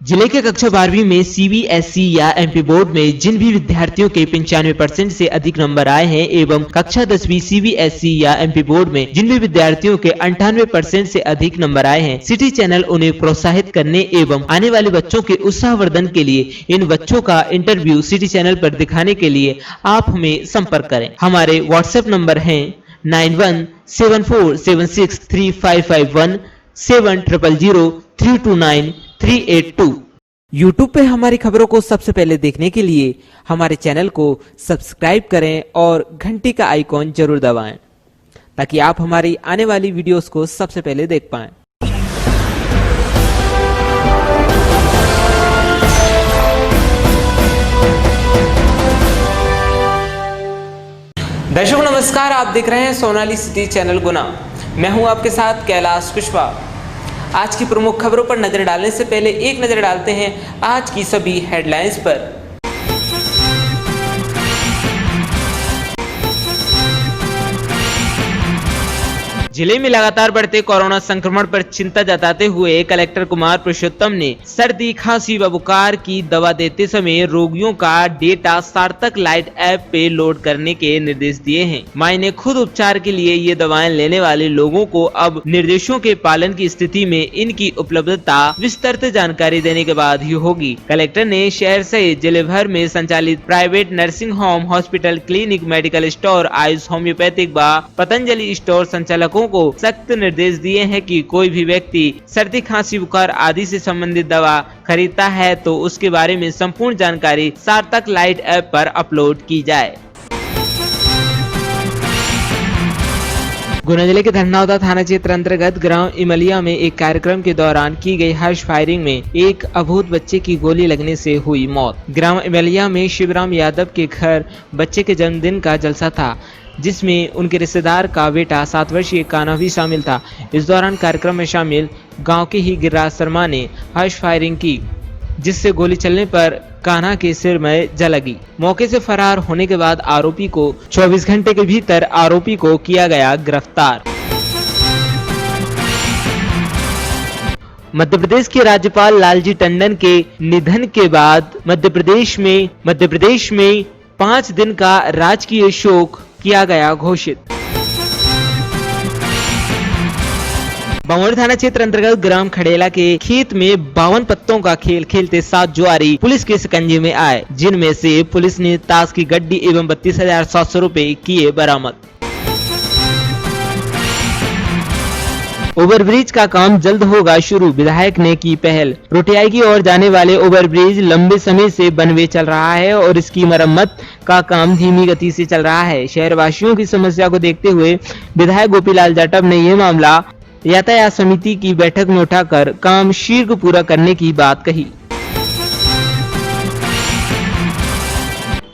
जिले के कक्षा 12वीं में सीबीएसई या एमपी बोर्ड में जिन भी विद्यार्थियों के 95% से अधिक नंबर आए हैं एवं कक्षा 10वीं सीबीएसई या एमपी बोर्ड में जिन भी विद्यार्थियों के 98% से अधिक नंबर आए हैं, सिटी चैनल उन्हें प्रोत्साहित करने एवं आने वाले बच्चों के उत्साहवर्धन के लिए इन बच्चों का इंटरव्यू सिटी चैनल पर दिखाने के लिए आप हमें संपर्क करें। हमारे व्हाट्सएप नंबर है 9174763551 700329 यूट्यूब पे हमारी खबरों को सबसे पहले देखने के लिए हमारे चैनल को सब्सक्राइब करें और घंटी का आइकॉन जरूर दबाएं ताकि आप हमारी आने वाली वीडियोस को सबसे पहले देख पाएं। दर्शकों नमस्कार, आप देख रहे हैं सोनाली सिटी चैनल गुना। मैं हूं आपके साथ कैलाश पुष्पा। आज की प्रमुख खबरों पर नजर डालने से पहले एक नजर डालते हैं आज की सभी हेडलाइंस पर। जिले में लगातार बढ़ते कोरोना संक्रमण पर चिंता जताते हुए कलेक्टर कुमार पुरुषोत्तम ने सर्दी, खांसी व बुखार की दवा देते समय रोगियों का डेटा सार्थक लाइट ऐप पे लोड करने के निर्देश दिए हैं। मायने खुद उपचार के लिए ये दवाएं लेने वाले लोगों को अब निर्देशों के पालन की स्थिति में इनकी उपलब्धता विस्तृत जानकारी देने के बाद ही होगी। कलेक्टर ने शहर सहित जिले भर में संचालित private nursing home, hospital, clinic, medical store, Ayush, homeopathic व पतंजलि स्टोर संचालकों को सख्त निर्देश दिए हैं कि कोई भी व्यक्ति सर्दी, खांसी, बुखार आदि से संबंधित दवा खरीदता है तो उसके बारे में संपूर्ण जानकारी सार्थक लाइट ऐप पर अपलोड की जाए। गुना जिले के धरनावदा थाना क्षेत्र अंतर्गत ग्राम इमलिया में एक कार्यक्रम के दौरान की गई हर्ष फायरिंग में एक अबोध बच्चे की गोली लगने से हुई मौत। ग्राम इमलिया में शिवराम यादव के घर बच्चे के जन्मदिन का जलसा था, जिसमें उनके रिश्तेदार का बेटा 7 वर्षीय कान्हा भी शामिल था। इस दौरान कार्यक्रम में शामिल गांव के ही गिरिराज शर्मा ने हर्ष फायरिंग की, जिससे गोली चलने पर कान्हा के सिर में जा लगी। मौके से फरार होने के बाद आरोपी को 24 घंटे के भीतर आरोपी को किया गया गिरफ्तार। मध्य प्रदेश के राज्यपाल लालजी टंडन के निधन के बाद मध्य प्रदेश में 5 दिन का राजकीय शोक किया गया घोषित। बावड़ थाना क्षेत्र अंतर्गत ग्राम खड़ेला के खेत में 52 पत्तों का खेल खेलते 7 जुआरी पुलिस के शिकंजे में आए, जिनमें से पुलिस ने ताश की गड्डी एवं 32,700 रुपए किए बरामद। ओवरब्रिज का काम जल्द होगा शुरू, विधायक ने की पहल। रोटियाई की ओर जाने वाले ओवरब्रिज लंबे समय से बनवे चल रहा है और इसकी मरम्मत का काम धीमी गति से चल रहा है। शहरवासियों की समस्या को देखते हुए विधायक गोपीलाल जाटव ने यह मामला यातायात समिति की बैठक में उठाकर काम शीघ्र पूरा करने की बात कही।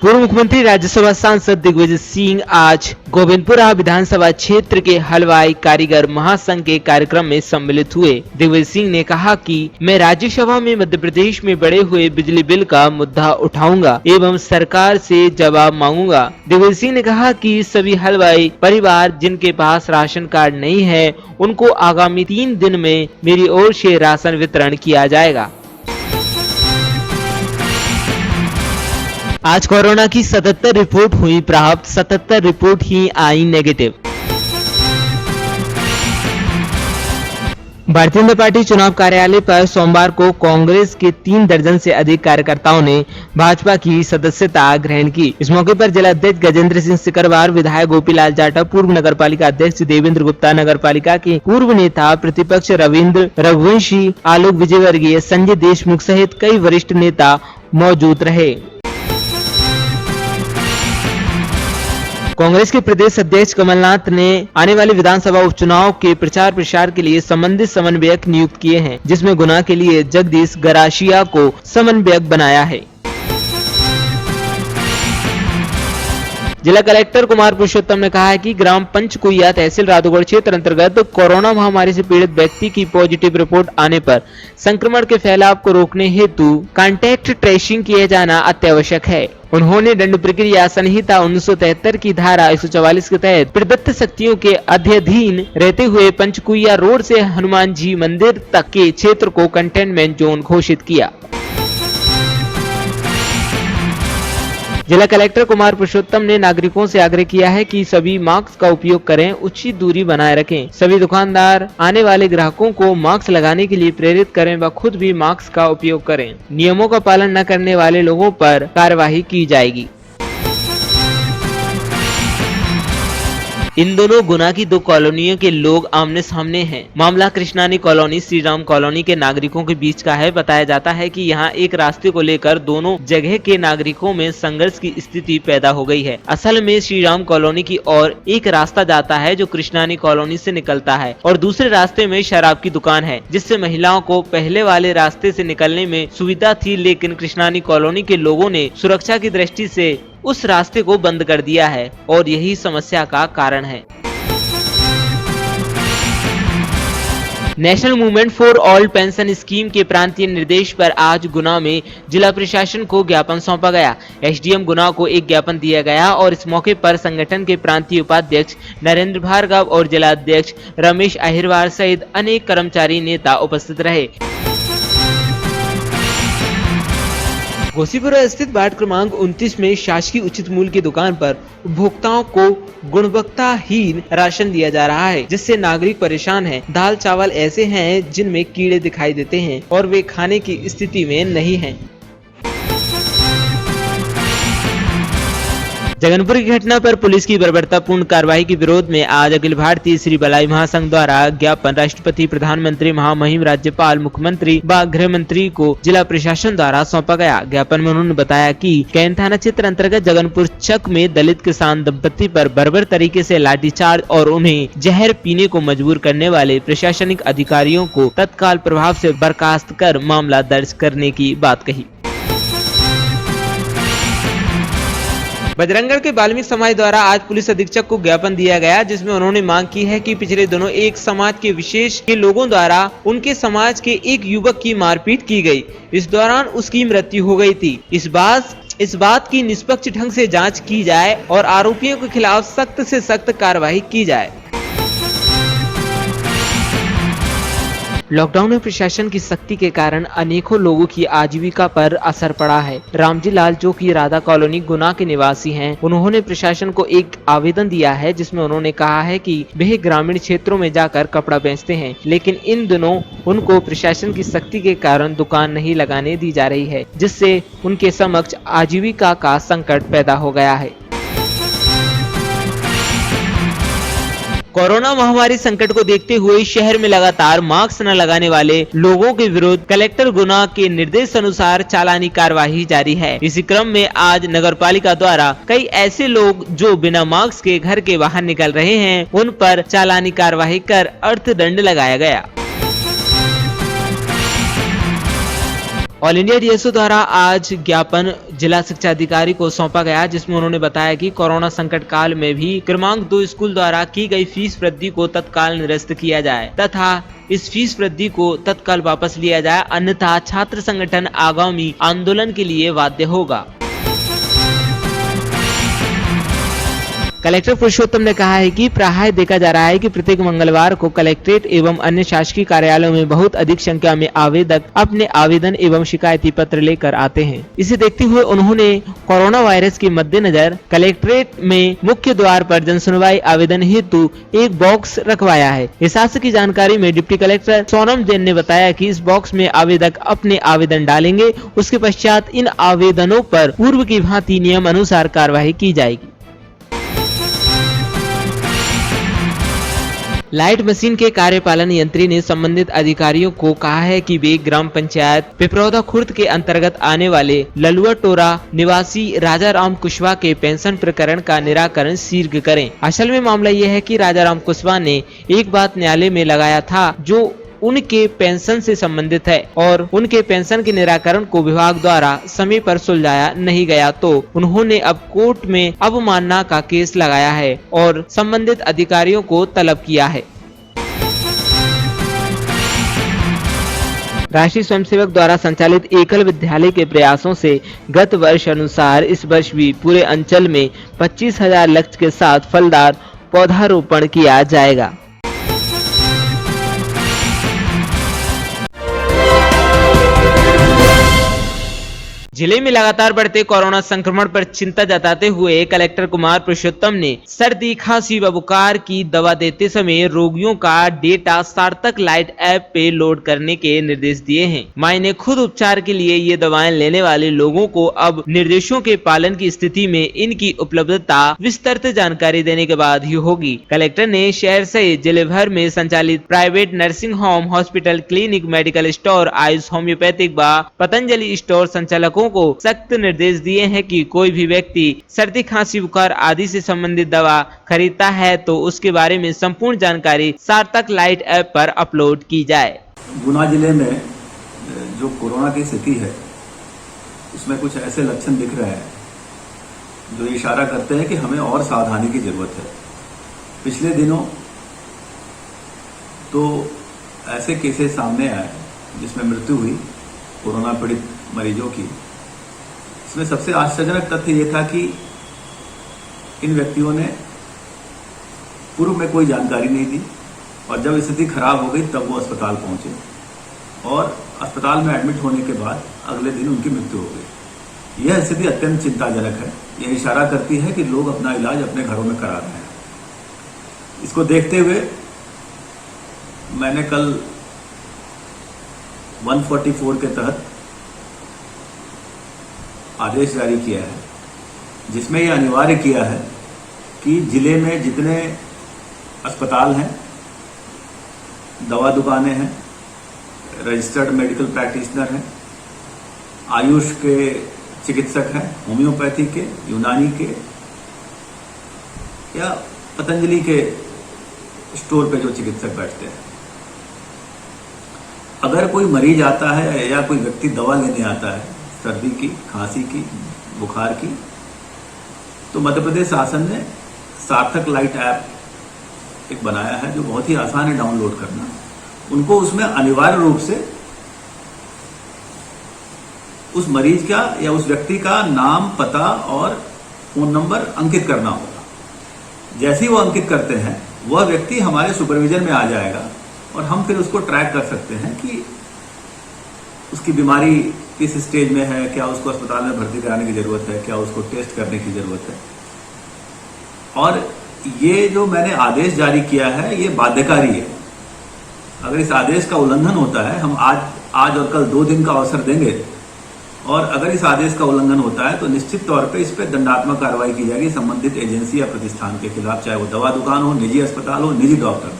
पूर्व मुख्यमंत्री राज्यसभा सांसद दिग्विजय सिंह आज गोविंदपुरा विधानसभा क्षेत्र के हलवाई कारीगर महासंघ के कार्यक्रम में सम्मिलित हुए। दिग्विजय सिंह ने कहा कि मैं राज्यसभा में मध्य प्रदेश में बढ़े हुए बिजली बिल का मुद्दा उठाऊंगा एवं सरकार से जवाब मांगूंगा। दिग्विजय सिंह ने कहा कि सभी हलवाई परिवार जिनके पास राशन कार्ड नहीं है, उनको आगामी 3 दिन में मेरी ओर से राशन वितरण किया जाएगा। आज कोरोना की 77 रिपोर्ट हुई प्राप्त, 77 रिपोर्ट ही आई नेगेटिव। भारतीय जनता पार्टी चुनाव कार्यालय पर सोमवार को कांग्रेस के 3 दर्जन से अधिक कार्यकर्ताओं ने भाजपा की सदस्यता ग्रहण की। इस मौके पर जिला अध्यक्ष गजेंद्र सिंह सिकरवार, विधायक गोपीलाल जाटव, पूर्व नगर पालिका अध्यक्ष देवेंद्र गुप्ता, नगर पालिका के पूर्व नेता प्रतिपक्ष रविंद्र रघुवंशी, आलोक विजयवर्गीय, संजय देशमुख सहित कई वरिष्ठ नेता मौजूद रहे। कांग्रेस के प्रदेश अध्यक्ष कमलनाथ ने आने वाले विधानसभा उपचुनाव के प्रचार प्रसार के लिए संबंधित समन्वयक नियुक्त किए हैं, जिसमें गुना के लिए जगदीश गरासिया को समन्वयक बनाया है। जिला कलेक्टर कुमार पुरुषोत्तम ने कहा है कि ग्राम पंचकुइया तहसील राधोगढ़ क्षेत्र अंतर्गत कोरोना महामारी से पीड़ित व्यक्ति की पॉजिटिव रिपोर्ट आने पर संक्रमण के फैलाव को रोकने हेतु कॉन्टैक्ट ट्रेसिंग किया जाना अत्यावश्यक है। उन्होंने दंड प्रक्रिया संहिता 1973 की धारा 144 के तहत प्रदत्त शक्तियों के अध्ययन रहते हुए पंचकुइया रोड से हनुमान जी मंदिर तक के क्षेत्र को कंटेनमेंट जोन घोषित किया। जिला कलेक्टर कुमार पुरुषोत्तम ने नागरिकों से आग्रह किया है कि सभी मास्क का उपयोग करें, उचित दूरी बनाए रखें। सभी दुकानदार आने वाले ग्राहकों को मास्क लगाने के लिए प्रेरित करें व खुद भी मास्क का उपयोग करें। नियमों का पालन न करने वाले लोगों पर कार्रवाई की जाएगी। इन दोनों गुना की दो कॉलोनियों के लोग आमने सामने हैं। मामला कृष्णानी कॉलोनी श्री राम कॉलोनी के नागरिकों के बीच का है। बताया जाता है कि यहां एक रास्ते को लेकर दोनों जगह के नागरिकों में संघर्ष की स्थिति पैदा हो गई है। असल में श्री राम कॉलोनी की ओर एक रास्ता जाता है जो कृष्णानी कॉलोनी से निकलता है और दूसरे रास्ते में शराब की दुकान है, जिससे महिलाओं को पहले वाले रास्ते से निकलने में सुविधा थी, लेकिन कृष्णानी कॉलोनी के लोगों ने सुरक्षा की दृष्टि से उस रास्ते को बंद कर दिया है और यही समस्या का कारण है। National movement for all pension scheme के प्रांतीय निर्देश पर आज गुना में जिला प्रशासन को ज्ञापन सौंपा गया। एसडीएम गुना को एक ज्ञापन दिया गया और इस मौके पर संगठन के प्रांतीय उपाध्यक्ष नरेंद्र भार्गव और जिला अध्यक्ष रमेश अहिरवार सहित अनेक कर्मचारी नेता उपस्थित रहे। घोसीपुरा स्थित वार्ड क्रमांक 29 में शासकीय उचित मूल्य की दुकान पर उपभोक्ताओं को गुणवत्ताहीन राशन दिया जा रहा है, जिससे नागरिक परेशान हैं। दाल चावल ऐसे हैं जिनमें कीड़े दिखाई देते हैं और वे खाने की स्थिति में नहीं हैं। जगनपुर की घटना पर पुलिस की बर्बरतापूर्ण कार्रवाई के विरोध में आज अखिल भारतीय श्री बलाई महासंघ द्वारा ज्ञापन राष्ट्रपति, प्रधानमंत्री, महामहिम राज्यपाल, मुख्यमंत्री व गृह मंत्री को जिला प्रशासन द्वारा सौंपा गया। ज्ञापन में उन्होंने बताया कि कैन थाना क्षेत्र अंतर्गत जगनपुर चक में दलित किसान दंपति पर बर्बर तरीके से लाठीचार्ज और उन्हें जहर पीने को मजबूर करने वाले प्रशासनिक अधिकारियों को तत्काल प्रभाव से बर्खास्त कर मामला दर्ज करने की बात कही। बजरंगगढ़ के वाल्मीकि समाज द्वारा आज पुलिस अधीक्षक को ज्ञापन दिया गया, जिसमें उन्होंने मांग की है कि पिछले दिनों एक समाज के विशेष के लोगों द्वारा उनके समाज के एक युवक की मारपीट की गई। इस दौरान उसकी मृत्यु हो गई थी। इस बात की निष्पक्ष ढंग से जांच की जाए और आरोपियों के खिलाफ सख्त से सख्त कार्रवाई की जाए। लॉकडाउन में प्रशासन की सख्ती के कारण अनेकों लोगों की आजीविका पर असर पड़ा है। रामजी लाल, जो कि राधा कॉलोनी गुना के निवासी हैं, उन्होंने प्रशासन को एक आवेदन दिया है, जिसमें उन्होंने कहा है कि वह ग्रामीण क्षेत्रों में जाकर कपड़ा बेचते हैं, लेकिन इन दिनों उनको प्रशासन की सख्ती के कारण दुकान नहीं लगाने दी जा रही है, जिससे उनके समक्ष आजीविका का संकट पैदा हो गया है। कोरोना महामारी संकट को देखते हुए शहर में लगातार मास्क न लगाने वाले लोगों के विरुद्ध कलेक्टर गुना के निर्देश अनुसार चालानी कार्यवाही जारी है। इसी क्रम में आज नगरपालिका द्वारा कई ऐसे लोग जो बिना मास्क के घर के बाहर निकल रहे हैं, उन पर चालानी कार्यवाही कर अर्थदंड लगाया गया। ऑल इंडिया डीएसओ द्वारा आज ज्ञापन जिला शिक्षा अधिकारी को सौंपा गया, जिसमें उन्होंने बताया कि कोरोना संकट काल में भी क्रमांक 2 स्कूल द्वारा की गई फीस वृद्धि को तत्काल निरस्त किया जाए तथा इस फीस वृद्धि को तत्काल वापस लिया जाए, अन्यथा छात्र संगठन आगामी आंदोलन के लिए बाध्य होगा। कलेक्टर पुरुषोत्तम ने कहा है कि प्रायः देखा जा रहा है कि प्रत्येक मंगलवार को कलेक्ट्रेट एवं अन्य शासकीय कार्यालयों में बहुत अधिक संख्या में आवेदक अपने आवेदन एवं शिकायती पत्र लेकर आते हैं। इसे देखते हुए उन्होंने कोरोना वायरस के मद्देनजर कलेक्ट्रेट में मुख्य द्वार पर जन सुनवाई आवेदन हेतु एक बॉक्स रखवाया है। इस आशय की जानकारी में डिप्टी कलेक्टर सोनम जैन ने बताया कि इस बॉक्स में आवेदक अपने आवेदन डालेंगे, उसके पश्चात इन आवेदनों पर पूर्व की भांति नियम अनुसार कार्यवाही की जाएगी। लाइट मशीन के कार्यपालन यंत्री ने संबंधित अधिकारियों को कहा है कि वे ग्राम पंचायत पिपरौदा खुर्द के अंतर्गत आने वाले ललुआ टोरा निवासी राजा राम कुशवाहा के पेंशन प्रकरण का निराकरण शीघ्र करें। असल में मामला यह है कि राजा राम कुशवाहा ने एक बात न्यायालय में लगाया था, जो उनके पेंशन से संबंधित है और उनके पेंशन के निराकरण को विभाग द्वारा समय पर सुलझाया नहीं गया तो उन्होंने अब कोर्ट में अवमानना का केस लगाया है और संबंधित अधिकारियों को तलब किया है। राष्ट्रीय स्वयंसेवक द्वारा संचालित एकल विद्यालय के प्रयासों से गत वर्ष अनुसार इस वर्ष भी पूरे अंचल में 25,000 लक्ष्य के साथ फलदार पौधारोपण किया जाएगा। जिले में लगातार बढ़ते कोरोना संक्रमण पर चिंता जताते हुए कलेक्टर कुमार पुरुषोत्तम ने सर्दी, खांसी व बुखार की दवा देते समय रोगियों का डेटा सार्थक लाइट ऐप पे लोड करने के निर्देश दिए हैं। मायने खुद उपचार के लिए ये दवाएं लेने वाले लोगों को अब निर्देशों के पालन की स्थिति में इनकी उपलब्धता विस्तृत जानकारी देने के बाद ही होगी। कलेक्टर ने शहर सहित जिले भर में संचालित private nursing home, hospital, clinic, medical store, Ayush, homeopathic व पतंजलि स्टोर संचालकों को सख्त निर्देश दिए हैं कि कोई भी व्यक्ति सर्दी, खांसी, बुखार आदि से संबंधित दवा खरीदता है तो उसके बारे में संपूर्ण जानकारी सार्थक लाइट ऐप पर अपलोड की जाए। गुना जिले में जो कोरोना की स्थिति है उसमें कुछ ऐसे लक्षण दिख रहे हैं जो इशारा करते हैं कि हमें और सावधानी की जरूरत है। पिछले दिनों तो ऐसे केसेस सामने आए जिसमें मृत्यु हुई कोरोना पीड़ित मरीजों की। इसमें सबसे आश्चर्यजनक तथ्य ये था कि इन व्यक्तियों ने पूर्व में कोई जानकारी नहीं दी और जब स्थिति खराब हो गई तब वो अस्पताल पहुंचे और अस्पताल में एडमिट होने के बाद अगले दिन उनकी मृत्यु हो गई। यह स्थिति अत्यंत चिंताजनक है। यह इशारा करती है कि लोग अपना इलाज अपने घरों में करा रहे हैं। इसको देखते हुए मैंने कल 144 के तहत आदेश जारी किया है जिसमें यह अनिवार्य किया है कि जिले में जितने अस्पताल हैं, दवा दुकानें हैं, रजिस्टर्ड मेडिकल प्रैक्टिशनर हैं, आयुष के चिकित्सक हैं, होम्योपैथी के, यूनानी के या पतंजलि के स्टोर पे जो चिकित्सक बैठते हैं, अगर कोई मरीज आता है या कोई व्यक्ति दवा लेने आता है सर्दी की, खांसी की, बुखार की, तो मध्य प्रदेश शासन ने सार्थक लाइट ऐप एक बनाया है जो बहुत ही आसान है डाउनलोड करना। उनको उसमें अनिवार्य रूप से उस मरीज का या उस व्यक्ति का नाम, पता और फोन नंबर अंकित करना होगा। जैसे ही वो अंकित करते हैं वह व्यक्ति हमारे सुपरविजन में आ जाएगा और हम फिर उसको ट्रैक कर सकते हैं कि उसकी बीमारी किस स्टेज में है, क्या उसको अस्पताल में भर्ती कराने की जरूरत है, क्या उसको टेस्ट करने की जरूरत है। और ये जो मैंने आदेश जारी किया है ये बाध्यकारी है। अगर इस आदेश का उल्लंघन होता है, हम आज और कल 2 दिन का अवसर देंगे और अगर इस आदेश का उल्लंघन होता है तो निश्चित तौर पे इस पर दंडात्मक कार्रवाई की जाएगी संबंधित एजेंसी या प्रतिष्ठान के खिलाफ, चाहे वो दवा दुकान हो, निजी अस्पताल हो, निजी डॉक्टर हो।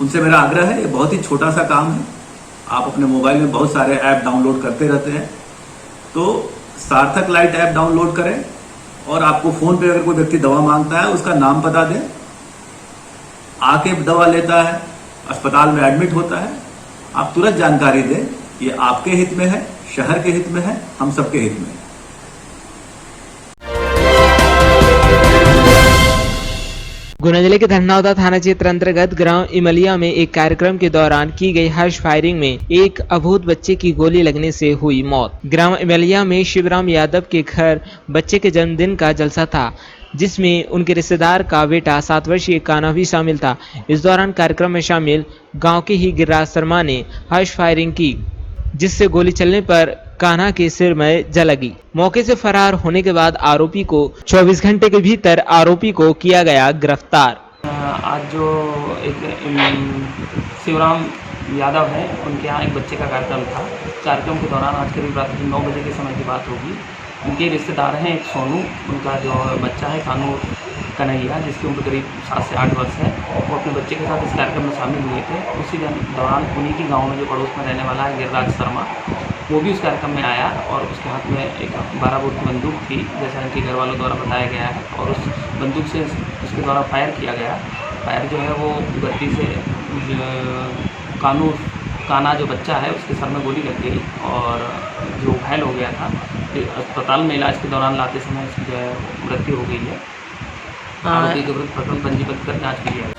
उनसे मेरा आग्रह है, ये बहुत ही छोटा सा काम है। आप अपने मोबाइल में बहुत सारे ऐप डाउनलोड करते रहते हैं, तो सार्थक लाइट ऐप डाउनलोड करें और आपको फोन पे अगर कोई व्यक्ति दवा मांगता है उसका नाम पता दें, आके दवा लेता है, अस्पताल में एडमिट होता है, आप तुरंत जानकारी दें। ये आपके हित में है, शहर के हित में है, हम सबके हित में है। गुना जिले के धन्नावदा थाना क्षेत्र अंतर्गत ग्राम इमलिया में एक कार्यक्रम के दौरान की गई हर्ष फायरिंग में एक अबोध बच्चे की गोली लगने से हुई मौत। ग्राम इमलिया में शिवराम यादव के घर बच्चे के जन्मदिन का जलसा था जिसमें उनके रिश्तेदार का बेटा 7 वर्षीय कान्हा भी शामिल था। इस दौरान कार्यक्रम में शामिल गांव के ही गिरिराज शर्मा ने हर्ष फायरिंग की जिससे गोली चलने पर कान्हा के सिर में जा लगी। मौके से फरार होने के बाद आरोपी को 24 घंटे के भीतर आरोपी को किया गया गिरफ्तार। आज जो एक शिवराम यादव है उनके यहाँ एक बच्चे का कार्यक्रम था। कार्यक्रम के दौरान आज करीब रात 9 बजे के समय की बात होगी। उनके रिश्तेदार हैं एक सोनू, उनका जो बच्चा है कानू कन्हैया जिसकी उम्र करीब 7 से 8 वर्ष है, वो अपने बच्चे के साथ इस कार्यक्रम में शामिल हुए थे। उसी दौरान उन्हीं के गांव में जो पड़ोस में रहने वाला है गिरिराज शर्मा, वो भी उस कार्यक्रम में आया और उसके हाथ में एक 12 बोर की बंदूक थी जैसा इनके घर वालों द्वारा बताया गया है और उस बंदूक से उसके द्वारा फायर किया गया। फायर जो है वो गद्दी से काना जो बच्चा है उसके सर में गोली लग गई और जो घायल हो गया था, फिर अस्पताल में इलाज के दौरान लाते समय उसकी जो है मृत्यु हो गई है। आरोपी के विरुद्ध प्रकरण पंजीबद्ध कर जाँच की है।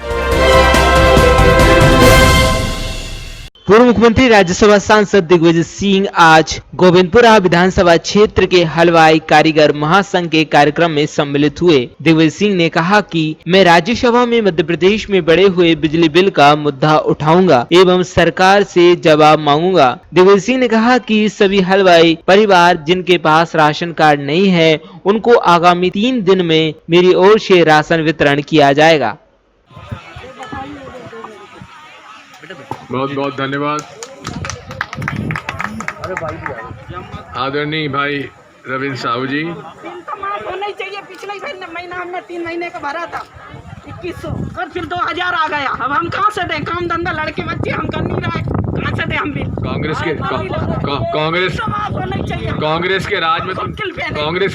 पूर्व मुख्यमंत्री राज्यसभा सांसद दिग्विजय सिंह आज गोविंदपुरा विधानसभा क्षेत्र के हलवाई कारीगर महासंघ के कार्यक्रम में सम्मिलित हुए। दिग्विजय सिंह ने कहा कि मैं राज्यसभा में मध्य प्रदेश में बढ़े हुए बिजली बिल का मुद्दा उठाऊंगा एवं सरकार से जवाब मांगूंगा। दिग्विजय सिंह ने कहा कि सभी हलवाई परिवार जिनके पास राशन कार्ड नहीं है उनको आगामी 3 दिन में मेरी ओर से राशन वितरण किया जाएगा। बहुत बहुत धन्यवाद। आदरणीय भाई रविंद्र साहू जी। होना ही चाहिए। पिछले महीना हमने 3 महीने का भरा था 2100, और फिर 2000 आ गया। अब हम कहाँ से दें? काम धंधा लड़के बच्चे हम कर नहीं रहे, कहाँ से दें हम बिल? कांग्रेस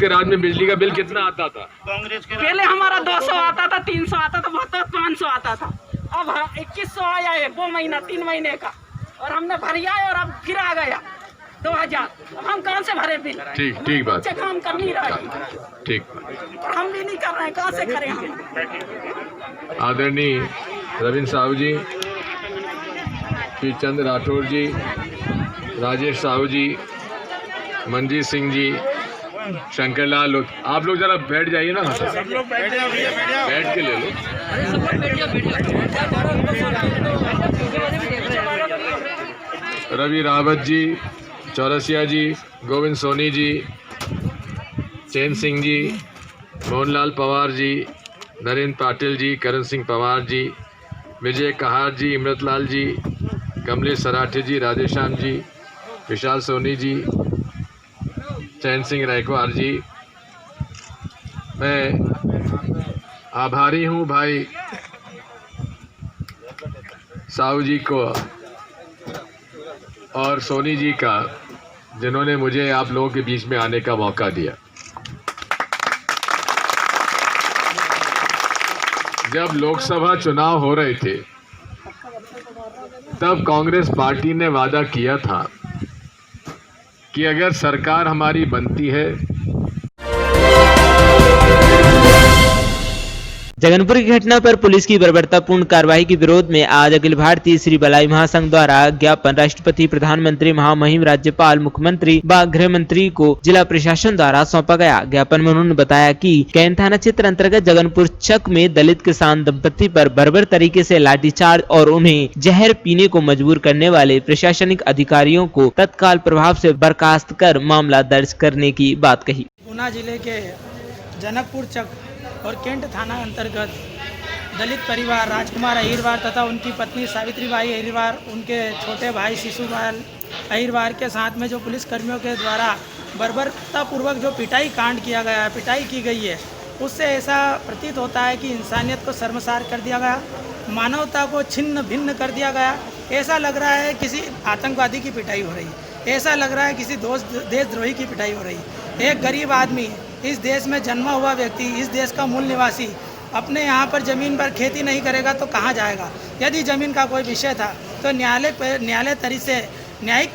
के राज में बिजली का बिल कितना आता था? पहले हमारा 200 आता था, 300 आता था, बहुत 500 आता था। अब 2100 आया है 2 महीना 3 महीने का, और हमने भरिया है और अब फिर आ गया 2000। अब हम कहाँ से भरे बिल? ठीक बात। बच्चे काम कर नहीं रहे, ठीक, और हम भी नहीं कर रहे हैं, कहाँ से करें हम? आदरणीय रविंद्र साहू जी, श्री चंद्र राठौर जी, राजेश साहू जी, मनजीत सिंह जी, शंकर लाल, आप लोग जरा बैठ जाइए ना। सब लोग बैठ के ले लो। रवि रावत जी, चौरसिया जी, गोविंद सोनी जी, चैन सिंह जी, मोहनलाल पवार जी, नरेंद्र पाटिल जी, करण सिंह पवार जी, विजय कहार जी, इमरतलाल जी, कमलेश सराठे जी, राधेश्याम जी, विशाल सोनी जी, चैन सिंह रायकवार जी। मैं आभारी हूँ भाई साहू जी को और सोनी जी का, जिन्होंने मुझे आप लोगों के बीच में आने का मौका दिया। जब लोकसभा चुनाव हो रहे थे तब कांग्रेस पार्टी ने वादा किया था कि अगर सरकार हमारी बनती है। जगनपुर की घटना पर पुलिस की बर्बरतापूर्ण कार्रवाई के विरोध में आज अखिल भारतीय श्री बलाई महासंघ द्वारा ज्ञापन राष्ट्रपति, प्रधानमंत्री, महामहिम, राज्यपाल, मुख्यमंत्री व गृह मंत्री को जिला प्रशासन द्वारा सौंपा गया। ज्ञापन में उन्होंने बताया कि कैन थाना क्षेत्र अंतर्गत जगनपुर चक में दलित किसान दंपति पर बर्बर तरीके से लाठीचार्ज और उन्हें जहर पीने को मजबूर करने वाले प्रशासनिक अधिकारियों को तत्काल प्रभाव से बर्खास्त कर मामला दर्ज करने की बात कही। गुना जिले के जनकपुर चक और कैंट थाना अंतर्गत दलित परिवार राजकुमार अहिरवार तथा उनकी पत्नी सावित्रीबाई अहिरवार, उनके छोटे भाई शिशुपाल अहिरवार के साथ में जो पुलिस कर्मियों के द्वारा बर्बरतापूर्वक जो पिटाई कांड किया गया है, पिटाई की गई है, उससे ऐसा प्रतीत होता है कि इंसानियत को शर्मसार कर दिया गया, मानवता को छिन्न भिन्न कर दिया गया। ऐसा लग रहा है किसी आतंकवादी की पिटाई हो रही है, ऐसा लग रहा है किसी देशद्रोही की पिटाई हो रही है। एक गरीब आदमी, इस देश में जन्मा हुआ व्यक्ति, इस देश का मूल निवासी अपने यहाँ पर ज़मीन पर खेती नहीं करेगा तो कहाँ जाएगा? यदि ज़मीन का कोई विषय था तो न्यायिक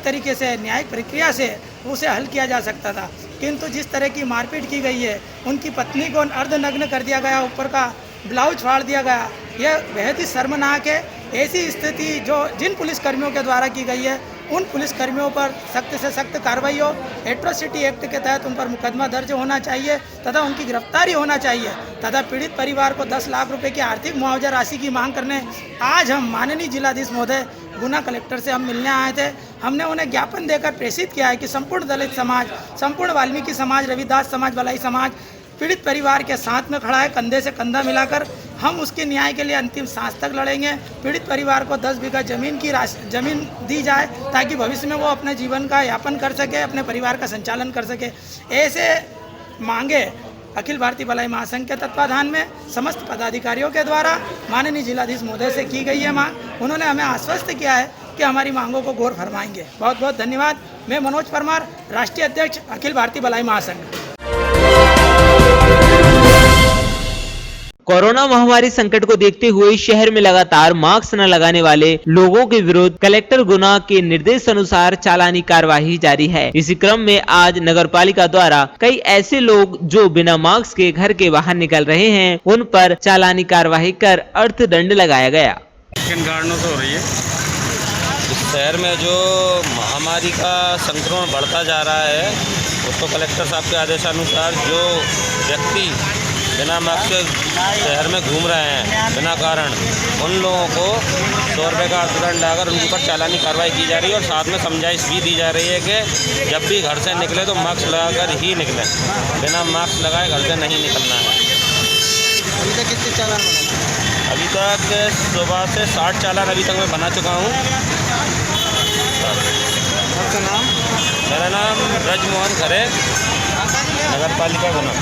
तरीके से न्यायिक प्रक्रिया से उसे हल किया जा सकता था, किंतु जिस तरह की मारपीट की गई है, उनकी पत्नी को अर्धनग्न कर दिया गया, ऊपर का ब्लाउज फाड़ दिया गया, यह बेहद ही शर्मनाक है। ऐसी स्थिति जो जिन पुलिसकर्मियों के द्वारा की गई है, उन पुलिसकर्मियों पर सख्त से सख्त कार्रवाई हो। एट्रोसिटी एक्ट के तहत उन पर मुकदमा दर्ज होना चाहिए तथा उनकी गिरफ्तारी होना चाहिए तथा पीड़ित परिवार को 10 लाख रुपए की आर्थिक मुआवजा राशि की मांग करने आज हम माननीय जिलाधीश महोदय गुना कलेक्टर से हम मिलने आए थे। हमने उन्हें ज्ञापन देकर प्रेषित किया है कि संपूर्ण दलित समाज, संपूर्ण वाल्मीकि समाज, रविदास समाज, बलाई समाज पीड़ित परिवार के साथ में खड़ा है। कंधे से कंधा मिलाकर हम उसके न्याय के लिए अंतिम सांस तक लड़ेंगे। पीड़ित परिवार को 10 बीघा जमीन दी जाए ताकि भविष्य में वो अपने जीवन का यापन कर सके, अपने परिवार का संचालन कर सके। ऐसे मांगे अखिल भारतीय बलाई महासंघ के तत्वाधान में समस्त पदाधिकारियों के द्वारा माननीय जिलाधीश महोदय से की गई है मांग। उन्होंने हमें आश्वस्त किया है कि हमारी मांगों को गौर फरमाएंगे। बहुत बहुत धन्यवाद। मैं मनोज परमार, राष्ट्रीय अध्यक्ष अखिल भारतीय बलाई महासंघ। कोरोना महामारी संकट को देखते हुए शहर में लगातार मास्क न लगाने वाले लोगों के विरुद्ध कलेक्टर गुना के निर्देश अनुसार चालानी कार्यवाही जारी है। इसी क्रम में आज नगरपालिका द्वारा कई ऐसे लोग जो बिना मास्क के घर के बाहर निकल रहे हैं, उन पर चालानी कार्यवाही कर अर्थदंड लगाया गया। किन कारणों से हो रही है? इस शहर में जो महामारी का संक्रमण बढ़ता जा रहा है, उसको कलेक्टर साहब के आदेशानुसार जो व्यक्ति बिना मास्क के शहर में घूम रहे हैं बिना कारण, उन लोगों को 100 रुपये का अर्थदंड लगाकर उनके ऊपर चालानी कार्रवाई की जा रही है और साथ में समझाइश भी दी जा रही है कि जब भी घर से निकले तो मास्क लगाकर ही निकलें, बिना मास्क लगाए घर से नहीं निकलना है। अभी तक कितने चालान बने? अभी तक सुबह से 60 चालान अभी तक मैं बना चुका हूँ। आपका नाम? मेरा नाम ब्रजमोहन खरे, नगर पालिका गुना।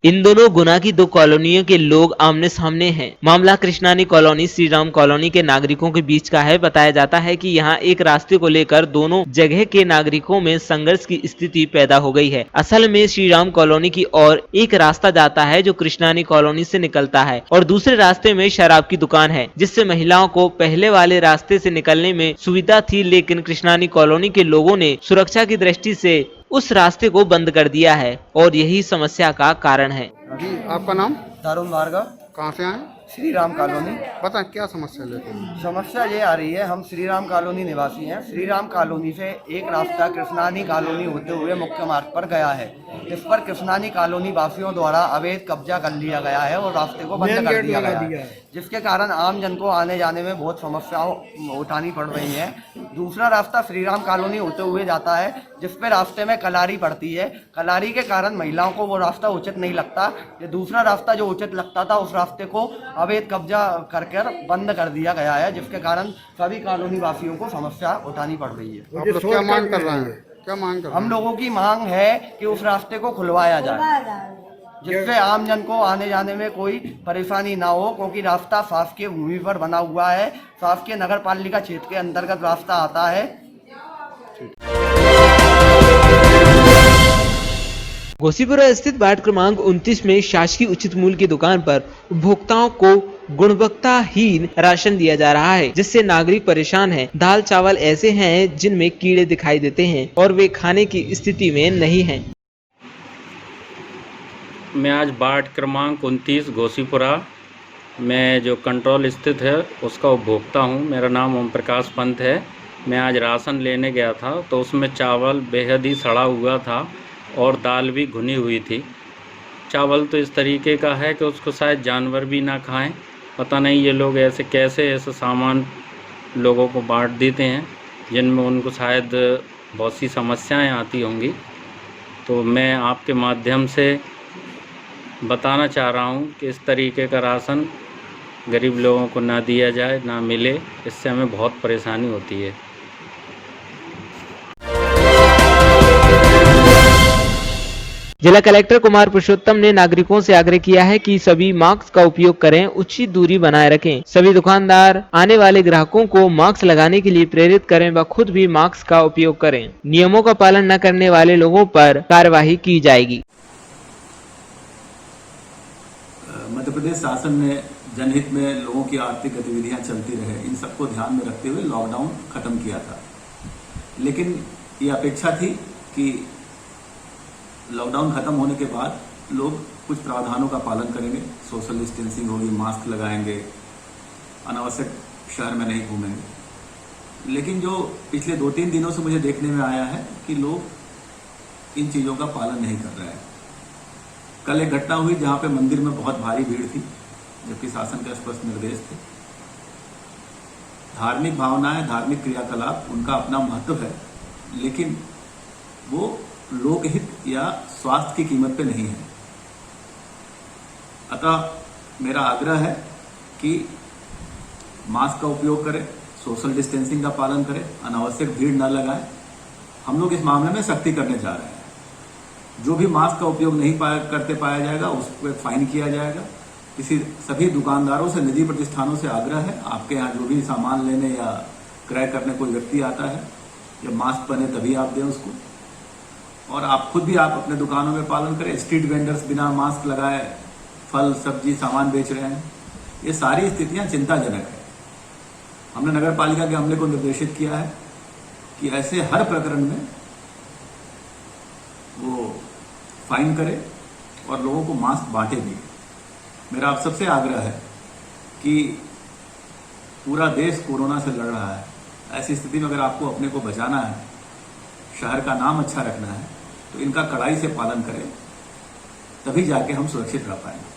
इन दोनों गुना की दो कॉलोनियों के लोग आमने सामने हैं। मामला कृष्णानी कॉलोनी श्री राम कॉलोनी के नागरिकों के बीच का है। बताया जाता है कि यहाँ एक रास्ते को लेकर दोनों जगह के नागरिकों में संघर्ष की स्थिति पैदा हो गई है। असल में श्री राम कॉलोनी की ओर एक रास्ता जाता है जो कृष्णानी कॉलोनी से निकलता है और दूसरे रास्ते में शराब की दुकान है, जिससे महिलाओं को पहले वाले रास्ते से निकलने में सुविधा थी, लेकिन कृष्णानी कॉलोनी के लोगों ने सुरक्षा की दृष्टि से उस रास्ते को बंद कर दिया है और यही समस्या का कारण है। जी, आपका नाम? तरुण भार्गव। कहाँ से आए? श्री राम कॉलोनी। बताएं क्या समस्या लेते हैं? समस्या ये आ रही है, हम श्री राम कॉलोनी निवासी हैं। श्री राम कॉलोनी से एक रास्ता कृष्णानी कॉलोनी होते हुए मुख्य मार्ग पर गया है। इस पर कृष्णानी कॉलोनी वासियों द्वारा अवैध कब्जा कर लिया गया है और रास्ते को बंद कर दिया गया है, जिसके कारण आम जन को आने जाने में बहुत समस्याओं उठानी पड़ रही है। दूसरा रास्ता श्री राम कॉलोनी होते हुए जाता है, जिस पे रास्ते में कलारी पड़ती है। कलारी के कारण महिलाओं को वो रास्ता उचित नहीं लगता। ये दूसरा रास्ता जो उचित लगता था, उस रास्ते को अवैध कब्जा करके बंद कर दिया गया है, जिसके कारण सभी कॉलोनी वासियों को समस्या उठानी पड़ रही है। आप लोग क्या मांग कर रहे हैं? क्या मांग कर रहे हैं? हम लोगों की मांग है कि उस रास्ते को खुलवाया जाए, जिससे आम जन को आने जाने में कोई परेशानी ना हो, क्योंकि रास्ता शासकीय भूमि पर बना हुआ है। शासकीय नगर पालिका क्षेत्र के अंतर्गत रास्ता आता है। घोसीपुरा स्थित वार्ड क्रमांक 29 में शासकीय उचित मूल्य की दुकान पर उपभोक्ताओं को गुणवत्ताहीन राशन दिया जा रहा है, जिससे नागरिक परेशान हैं। दाल चावल ऐसे हैं जिनमें कीड़े दिखाई देते हैं और वे खाने की स्थिति में नहीं हैं। मैं आज वार्ड क्रमांक 29 घोसीपुरा में जो कंट्रोल स्थित है उसका उपभोक्ता हूं। मेरा नाम ओम प्रकाश पंत है। मैं आज राशन लेने गया था तो उसमें चावल बेहद ही सड़ा हुआ था और दाल भी घुनी हुई थी। चावल तो इस तरीके का है कि उसको शायद जानवर भी ना खाएं। पता नहीं ये लोग ऐसे कैसे ऐसे सामान लोगों को बांट देते हैं जिनमें उनको शायद बहुत सी समस्याएं आती होंगी। तो मैं आपके माध्यम से बताना चाह रहा हूं कि इस तरीके का राशन गरीब लोगों को ना दिया जाए, ना मिले। इससे हमें बहुत परेशानी होती है। जिला कलेक्टर कुमार पुरुषोत्तम ने नागरिकों से आग्रह किया है कि सभी मास्क का उपयोग करें, उचित दूरी बनाए रखें। सभी दुकानदार आने वाले ग्राहकों को मास्क लगाने के लिए प्रेरित करें व खुद भी मास्क का उपयोग करें। नियमों का पालन न करने वाले लोगों पर कार्यवाही की जाएगी। मध्य प्रदेश शासन ने जनहित में लोगों की आर्थिक गतिविधियां चलती रहे, इन सबको ध्यान में रखते हुए लॉकडाउन खत्म किया था। लेकिन ये अपेक्षा थी कि लॉकडाउन खत्म होने के बाद लोग कुछ प्रावधानों का पालन करेंगे, सोशल डिस्टेंसिंग होगी, मास्क लगाएंगे, अनावश्यक शहर में नहीं घूमेंगे। लेकिन जो पिछले 2-3 दिनों से मुझे देखने में आया है कि लोग इन चीज़ों का पालन नहीं कर रहे हैं। कल एक घटना हुई जहां पे मंदिर में बहुत भारी भीड़ थी, जबकि शासन के स्पष्ट निर्देश थे। धार्मिक भावनाएं, धार्मिक क्रियाकलाप, उनका अपना महत्व है, लेकिन वो लोकहित या स्वास्थ्य की कीमत पे नहीं है। अतः मेरा आग्रह है कि मास्क का उपयोग करें, सोशल डिस्टेंसिंग का पालन करें, अनावश्यक भीड़ न लगाएं। हम लोग इस मामले में सख्ती करने जा रहे हैं। जो भी मास्क का उपयोग नहीं करते पाया जाएगा उस पर फाइन किया जाएगा। सभी दुकानदारों से, निजी प्रतिष्ठानों से आग्रह है, आपके यहाँ जो भी सामान लेने या क्रय करने कोई व्यक्ति आता है, जब मास्क पहने तभी आप दें उसको। और आप खुद भी आप अपने दुकानों में पालन करें। स्ट्रीट वेंडर्स बिना मास्क लगाए फल सब्जी सामान बेच रहे हैं, ये सारी स्थितियां चिंताजनक है। हमने नगर पालिका के अमले को निर्देशित किया है कि ऐसे हर प्रकरण में वो फाइन करे और लोगों को मास्क बांटे भी। मेरा आप सबसे आग्रह है कि पूरा देश कोरोना से लड़ रहा है, ऐसी स्थिति में अगर आपको अपने को बचाना है, शहर का नाम अच्छा रखना है, तो इनका कड़ाई से पालन करें, तभी जाके हम सुरक्षित रह पाएंगे।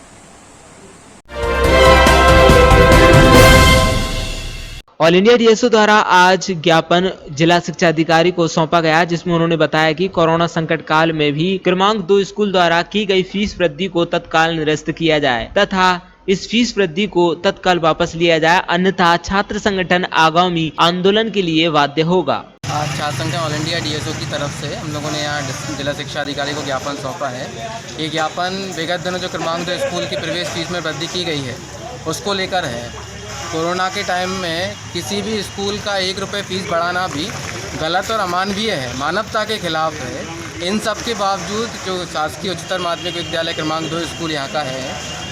ऑल इंडिया डीएसओ द्वारा आज ज्ञापन जिला शिक्षा अधिकारी को सौंपा गया, जिसमें उन्होंने बताया कि कोरोना संकट काल में भी क्रमांक 2 स्कूल द्वारा की गई फीस वृद्धि को तत्काल निरस्त किया जाए तथा इस फीस वृद्धि को तत्काल वापस लिया जाए, अन्यथा छात्र संगठन आगामी आंदोलन के लिए बाध्य होगा। आज छात्र संगठन ऑल इंडिया डीएसओ की तरफ से हम लोगों ने यहाँ जिला शिक्षा अधिकारी को ज्ञापन सौंपा है। ये ज्ञापन विगत दिनों जो क्रमांक 2 स्कूल की प्रवेश फीस में वृद्धि की गई है उसको लेकर है। कोरोना के टाइम में किसी भी स्कूल का 1 रुपये फीस बढ़ाना भी गलत और अमानवीय है, मानवता के खिलाफ है। इन सब के बावजूद जो शासकीय उच्चतर माध्यमिक विद्यालय क्रमांक 2 स्कूल यहाँ का है,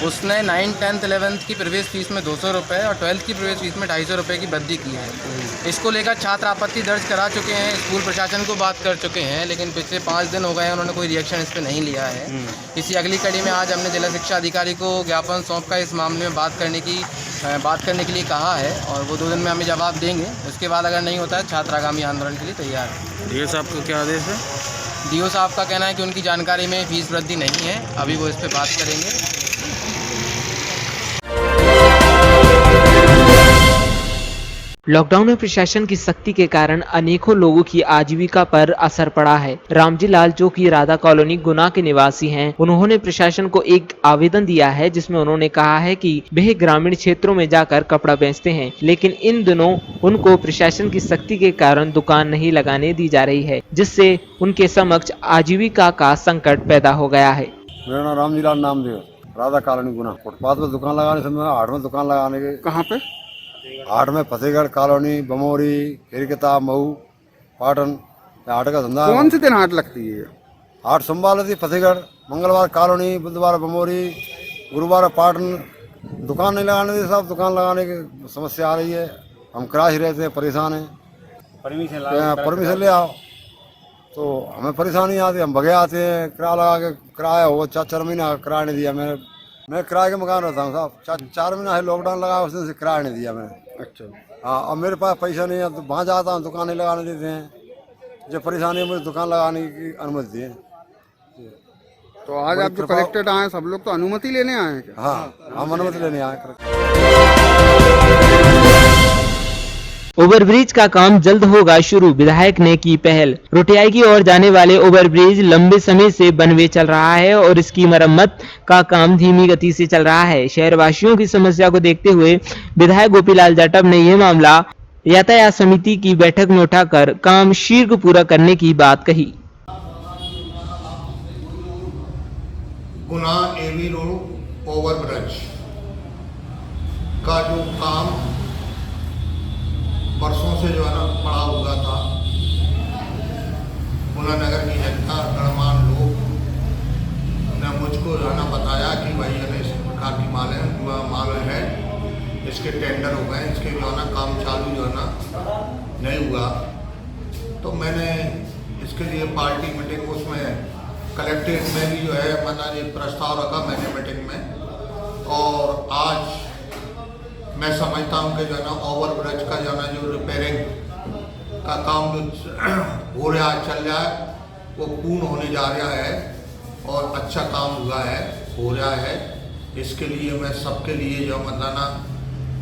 उसने 9th, 10th, 11th की प्रवेश फीस में 200 रुपये और 12th की प्रवेश फीस में 250 रुपये की वृद्धि की है। इसको लेकर छात्र आपत्ति दर्ज करा चुके हैं, स्कूल प्रशासन को बात कर चुके हैं, लेकिन पिछले 5 दिन हो गए हैं, उन्होंने कोई रिएक्शन इस पर नहीं लिया है। इसी अगली कड़ी में आज हमने जिला शिक्षा अधिकारी को ज्ञापन सौंप कर इस मामले में बात करने के लिए कहा है और वो 2 दिन में हमें जवाब देंगे। उसके बाद अगर नहीं होता है, छात्र आगामी आंदोलन के लिए तैयार है। डीओ साहब का क्या आदेश है? डीओ साहब का कहना है कि उनकी जानकारी में फीस वृद्धि नहीं है, अभी वो इस पर बात करेंगे। लॉकडाउन में प्रशासन की सख्ती के कारण अनेकों लोगों की आजीविका पर असर पड़ा है। रामजी लाल, जो कि राधा कॉलोनी गुना के निवासी हैं, उन्होंने प्रशासन को एक आवेदन दिया है, जिसमें उन्होंने कहा है कि वह ग्रामीण क्षेत्रों में जाकर कपड़ा बेचते हैं, लेकिन इन दिनों उनको प्रशासन की सख्ती के कारण दुकान नहीं लगाने दी जा रही है, जिससे उनके समक्ष आजीविका का संकट पैदा हो गया है। मेरा नाम रामजी लाल नामदेव, राधा कॉलोनी गुना। फुटपाथ पर दुकान लगाने से मैं हाट में दुकान लगाने के। कहाँ पे? हाट में फतेहगढ़ कॉलोनी, बमोरी, खिरकिता, मऊ, पाटन, हाट का धंधा। कौन से दिन हाट लगती है? हाट सोमवार थी फतेहगढ़, मंगलवार कॉलोनी, बुधवार बमोरी, गुरुवार पाटन। दुकान नहीं लगाने दी साहब, दुकान लगाने की समस्या आ रही है। हम किराए रहते हैं, परेशान हैं। परमिशन ले आओ तो हमें परेशानी आती है, हम भगे आते हैं। किराया लगा के, किराया हो 4 महीना किराया नहीं दिया मैंने। मैं किराए के मकान रहता हूँ साहब, 4 महीना है लॉकडाउन लगा, उस दिन से किराया नहीं दिया मैंने। अच्छा। हाँ, अब मेरे पास पैसा नहीं है तो वहाँ जाता हूँ, दुकान नहीं लगाने देते हैं। जब परेशानी है मुझे दुकान लगाने की अनुमति दी है। तो आज आप जो कलेक्टेड आए, सब लोग तो अनुमति लेने आए हैं? हाँ, हम अनुमति लेने आए। ओवरब्रिज का काम जल्द होगा शुरू, विधायक ने की पहल। रोटियाई की ओर जाने वाले ओवरब्रिज लंबे समय से बनवे चल रहा है और इसकी मरम्मत का काम धीमी गति से चल रहा है। शहरवासियों की समस्या को देखते हुए विधायक गोपीलाल जाटव ने यह मामला यातायात समिति की बैठक में उठाकर काम शीघ्र पूरा करने की बात कही। गुना एवी रोड ओवरब्रिज का जो काम वर्षों से जो है ना पड़ा हुआ था, गुना नगर की जनता, गणमान्य लोग ने मुझको जो है ना बताया कि भाई है ना इस प्रकार की माल है, इसके टेंडर हो गए, इसके जो है ना काम चालू जो है ना नहीं हुआ। तो मैंने इसके लिए पार्टी मीटिंग, उसमें कलेक्ट्रेट में भी जो है मतलब एक प्रस्ताव रखा मैंने मीटिंग में। और आज मैं समझता हूँ कि जो है ना ओवरब्रिज का जो है ना जो रिपेयरिंग का काम जो हो रहा है, चल रहा है, वो पूर्ण होने जा रहा है और अच्छा काम हुआ है, हो रहा है। इसके लिए मैं सबके लिए जो बताना,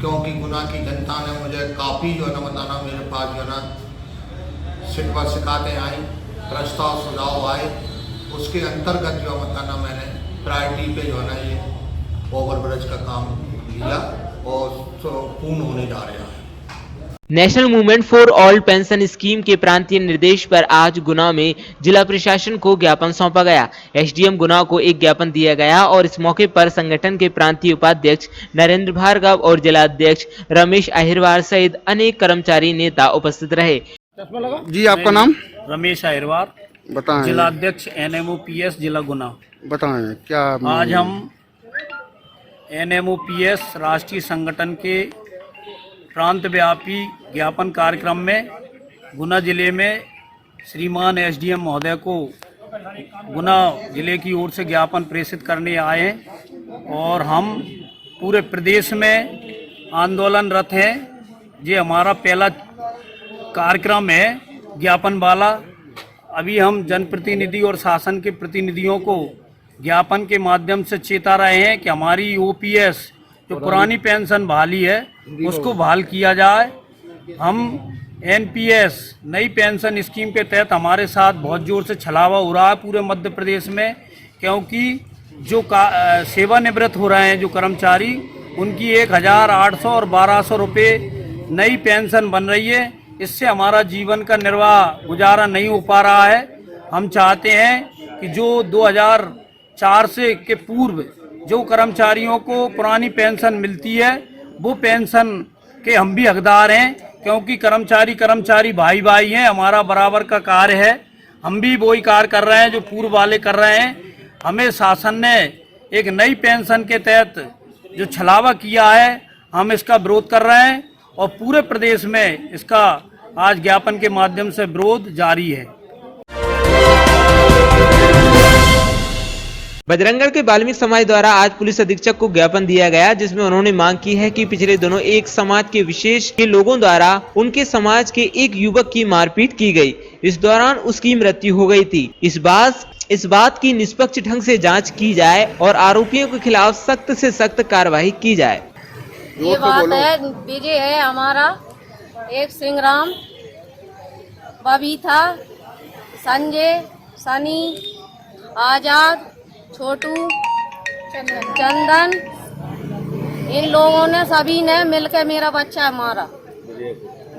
क्योंकि गुना की जनता ने मुझे काफ़ी जो है ना बताना, मेरे पास जो है ना शिकवा शिकायतें आई, प्रस्ताव सुझाव आए, उसके अंतर्गत जो बताना मैंने प्रायोरिटी पे जो है ना ये ओवरब्रिज का काम लिया और पूर्ण होने जा रहा है। National movement for all pension scheme के प्रांतीय निर्देश पर आज गुना में जिला प्रशासन को ज्ञापन सौंपा गया। एसडीएम गुना को एक ज्ञापन दिया गया और इस मौके पर संगठन के प्रांतीय उपाध्यक्ष नरेंद्र भार्गव और जिला अध्यक्ष रमेश अहिरवार सहित अनेक कर्मचारी नेता उपस्थित रहे। जी, आपका नाम? रमेश अहिरवार, बताएं। जिलाध्यक्ष NMOPS जिला गुना। बताएं क्या आज हम NMOPS राष्ट्रीय संगठन के प्रांतव्यापी ज्ञापन कार्यक्रम में गुना जिले में श्रीमान SDM महोदय को गुना जिले की ओर से ज्ञापन प्रेषित करने आए हैं और हम पूरे प्रदेश में आंदोलनरत हैं। ये हमारा पहला कार्यक्रम है ज्ञापन वाला। अभी हम जनप्रतिनिधि और शासन के प्रतिनिधियों को ज्ञापन के माध्यम से चेता रहे हैं कि हमारी OPS जो पुरानी पेंशन बहाली है उसको बहाल किया जाए। हम NPS नई पेंशन स्कीम के तहत हमारे साथ बहुत जोर से छलावा हो रहा है पूरे मध्य प्रदेश में, क्योंकि जो सेवानिवृत्त हो रहे हैं जो कर्मचारी उनकी 1800 और 1200 रुपये नई पेंशन बन रही है। इससे हमारा जीवन का निर्वाह गुजारा नहीं हो पा रहा है। हम चाहते हैं कि जो 2004 से के पूर्व जो कर्मचारियों को पुरानी पेंशन मिलती है वो पेंशन के हम भी हकदार हैं, क्योंकि कर्मचारी भाई भाई हैं, हमारा बराबर का कार्य है। हम भी वही कार्य कर रहे हैं जो पूर्व वाले कर रहे हैं। हमें शासन ने एक नई पेंशन के तहत जो छलावा किया है हम इसका विरोध कर रहे हैं और पूरे प्रदेश में इसका आज ज्ञापन के माध्यम से विरोध जारी है। बजरंगगढ़ के वाल्मीकि समाज द्वारा आज पुलिस अधीक्षक को ज्ञापन दिया गया, जिसमें उन्होंने मांग की है कि पिछले दिनों एक समाज के विशेष के लोगों द्वारा उनके समाज के एक युवक की मारपीट की गई। इस दौरान उसकी मृत्यु हो गई थी। इस बात की निष्पक्ष ढंग से जांच की जाए और आरोपियों के खिलाफ सख्त से सख्त कार्रवाई की जाए। ये बात है, विजय है हमारा, एक सिंहराम, बबीता, संजय, सनी, आजाद, छोटू, चंदन, इन लोगों ने सभी ने मिलकर मेरा बच्चा मारा,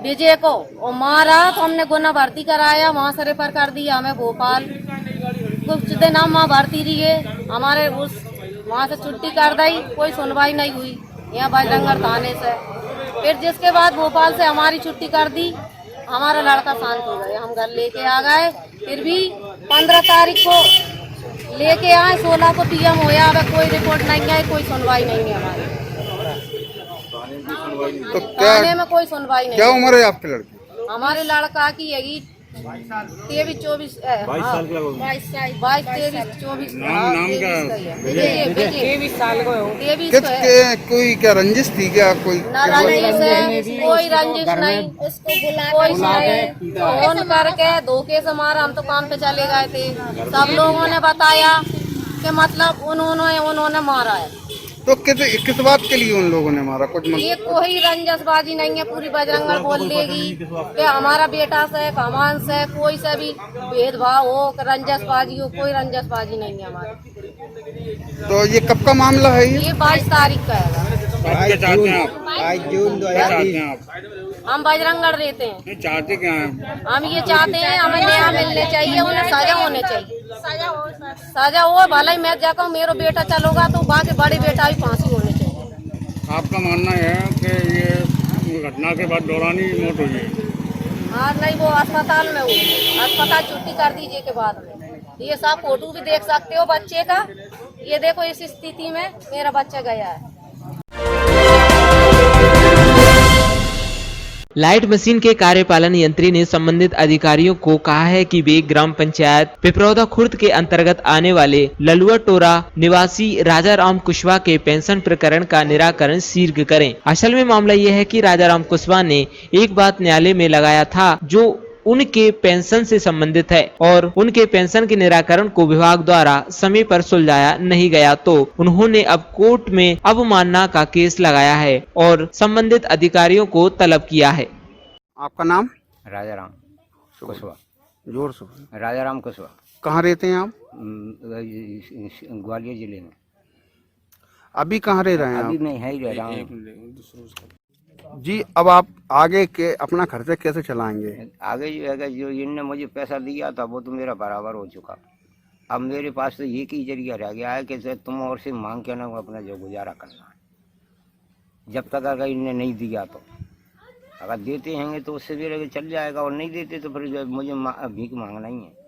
विजय को, और मारा तो हमने गुना भर्ती कराया, वहाँ से रेफर कर दिया हमें भोपाल। कुछ दिन हम वहाँ भर्ती रहिए, हमारे वहाँ से छुट्टी कर दी, कोई सुनवाई नहीं हुई यहाँ बजरंगगढ़ थाने से। फिर जिसके बाद भोपाल से हमारी छुट्टी कर दी, हमारा लड़का शांत हो गया, हम घर लेके आ गए। फिर भी 15 तारीख को लेके आए, 16 को PM होया, अब कोई रिपोर्ट नहीं है, कोई सुनवाई नहीं है हमारी। तो क्या में कोई सुनवाई नहीं। क्या उम्र है आपके लड़के? हमारे लड़का की यही 23-24 22 23 24 नाम क्या? 23 साल को कोई क्या रंजिश थी क्या? कोई कोई रंजिश नहीं, कोई फोन करके धोखे से मारा। हम तो काम पे चले गए थे, सब लोगों ने बताया कि मतलब उन्होंने मारा है। तो किस बात के लिए उन लोगों ने मारा? कुछ ये कोई रंजसबाजी नहीं है, पूरी बजरंगगढ़ बोल लेगी कि हमारा बेटा से कमान से कोई से भी भेदभाव हो, रंजसबाजी हो, कोई रंजसबाजी नहीं है हमारी। तो ये कब का मामला है? ये 22 तारीख का है। 22 जून 2020। हम बजरंगगढ़ रहते हैं। चाहते क्या हैं? हम ये चाहते हैं हमें न्याय मिलने चाहिए, उन्हें सजा होने चाहिए। सजा हो, भले ही मैं जाकर मेरा बेटा चलोगा तो बाकी बड़े बेटा भी फांसी होनी चाहिए। आपका मानना है कि ये घटना के बाद दौरानी मौत हुई है? हाँ नहीं, वो अस्पताल में हुई, अस्पताल छुट्टी कर दीजिए के बाद में। ये सब फोटो भी देख सकते हो बच्चे का, ये देखो इस स्थिति में मेरा बच्चा गया है। लाइट मशीन के कार्यपालन यंत्री ने संबंधित अधिकारियों को कहा है कि वे ग्राम पंचायत पिपरौदा खुर्द के अंतर्गत आने वाले ललुआ टोरा निवासी राजाराम कुशवाहा के पेंशन प्रकरण का निराकरण शीघ्र करें। असल में मामला यह है कि राजाराम कुशवाहा ने एक बात न्यायालय में लगाया था जो उनके पेंशन से संबंधित है और उनके पेंशन के निराकरण को विभाग द्वारा समय पर सुलझाया नहीं गया, तो उन्होंने अब कोर्ट में अवमानना का केस लगाया है और संबंधित अधिकारियों को तलब किया है। आपका नाम? राजाराम कुशवाहा। जोर से। राजाराम कुशवाहा। कहाँ रहते हैं आप? ग्वालियर जिले में। अभी कहाँ रह रहे हैं? अभी मैं ही रह रहा हूँ जी। अब आप आगे के अपना खर्चा कैसे चलाएंगे? आगे जो इनने मुझे पैसा दिया था वो तो मेरा बराबर हो चुका। अब मेरे पास तो एक ही जरिया रह गया है कि तुम और से मांग के ना अपना जो गुजारा करना है। जब तक अगर इनने नहीं दिया तो अगर देते हैं तो उससे भी चल जाएगा, और नहीं देते तो फिर मुझे भीख मांगना ही है।